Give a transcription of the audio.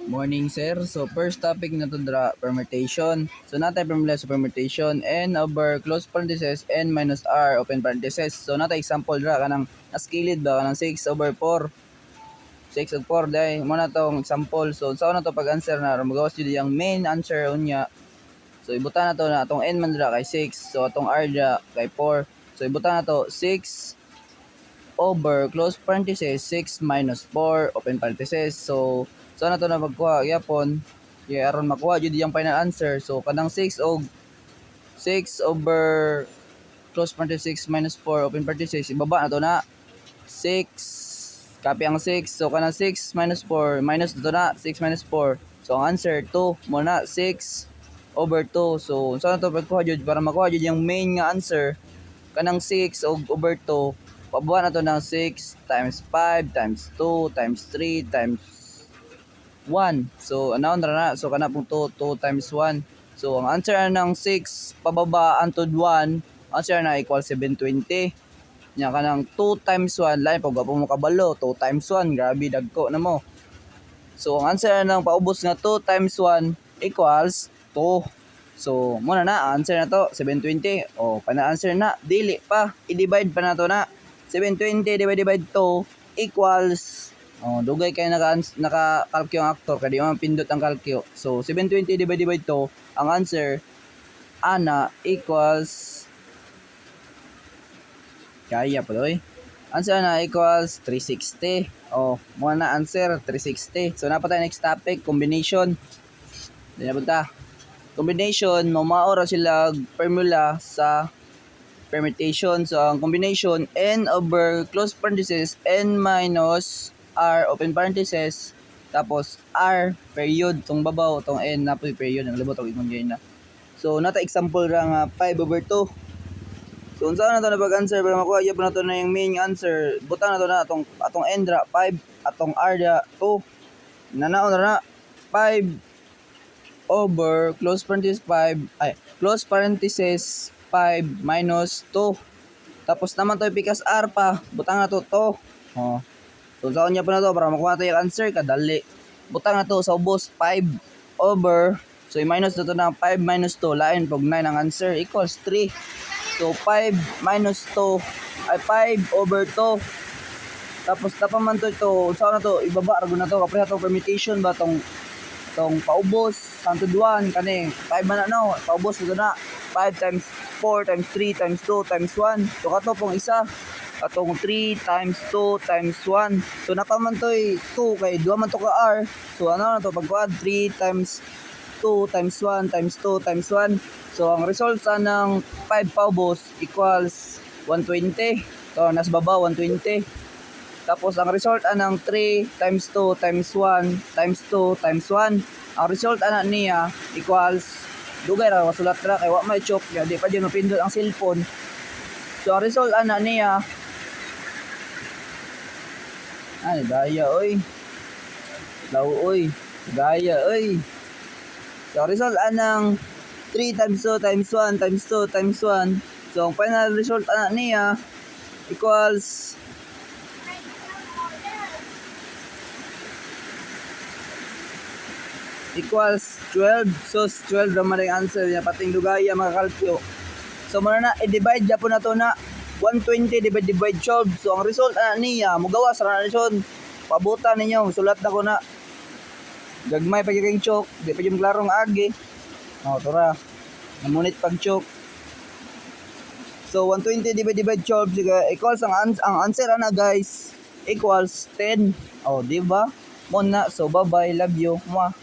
Morning, sir. So, first topic na to dra permutation. So, natay formula sa permutation. N over close parenthesis, N minus R, open parenthesis. So, natay example dra, kanang naskilid ba, kanang 6 over 4. 6 over 4, dahil mo na tong example. So, saan na to pag-answer na, magawas yun yung main answer unya. So, ibutan na to na, atong N man dra kay 6. So, atong R dra kay 4. So, ibutan na to, 6 over close parenthesis 6 minus 4 open parenthesis. So na to na magkuha yapon aron makuha jud yung final answer. So kanang 6 og 6 over close parenthesis 6 minus 4 open parenthesis ibaba na to na 6 copy ang 6. So kanang 6 minus 4 minus to na 6 minus 4. So ang answer 2 mo na 6 over 2. So na to pagkuha jud para makuha jud yung main nga answer kanang 6 og over 2. Pabuha na to ng 6 times 5 times 2 times 3 times 1. So, anaon na. So, kana pong 2 times 1. So, ang answer na ng 6 pababa antod 1, answer na equal 720. Nya kanang 2 times 1, lain pag mo kabalo, 2 times 1, grabe dagko na mo. So, ang answer na ng paubos nga 2 times 1 equals 2. So, muna na, answer na to, 720. O, pana-answer na, dili pa, i-divide pa na to na. 720 divided by 2 equals, dugay kayo naka-calcio ang actor, kaya di man pindot ang calcio. So, 720 divided by 2, ang answer, ana, equals, kaya pa doy. Answer na equals 360. Muna na answer, 360. So, napatay next topic, combination. Di na punta. Combination, maura sila formula sa permutation. So, ang combination, N over close parenthesis, N minus R, open parenthesis, tapos R, period, itong babaw, itong N, napoy period, ang labot, ang ikon na. So, nata example ra nga 5 over 2. So, saan na ito na pag-answer, para makuha, yun na ito na yung main answer. Butang na ito na, atong N ra, 5, atong R ra, 2. Nanaon na 5 over close parenthesis 5, close parenthesis 5 minus 2. Tapos naman to pikas R pa. Butang na to. So saan niya pa na to para makuha tayo yung answer kadali. Butang na to sa ubos 5 over. So i-minus na to ng 5 minus 2. Lain pag 9 ang answer equals 3. So 5 minus 2 ay 5 over 2. Tapos tapaman to ito. Saan na to? Ibaba. Arago na to. Kapre na to permutation ba tong paubos. Santod 1. Kani 5 man na no. Paubos ito na. 5 times 4 times 3 times 2 times 1. So kato pong isa. Atong 3 times 2 times 1. So napaman to 2 kay 2 man to ka R. So ano na to pagkuad 3 times 2 times 1 times 2 times 1. So ang result ng 5 paubos equals 120. So nasa baba 120. Tapos ang result ng 3 times 2 times 1 times 2 times 1. Ang result niya equals dugay ra masulat ra kay wa may chok ya di pa di mapindot ang cellphone. So ang result niya ay daya oy law oy daya oy. So ang result ng 3 times 2 times 1 times 2 times 1. So ang final result niya equals equals 12. So 12 naman ang answer niya pating dugaya mga kalkyo. So muna na i-divide japon na to na 120 divide 12. So ang result niya mugawas ra na result. Pabuta ninyo sulat na ko na gagmay pa gyud chok di pa gyud klarong agi. Tora namunit pag chok. So 120 divide 12 equals ang answer na guys equals 10. Di ba? Mo na. So bye bye, love you. Mwah.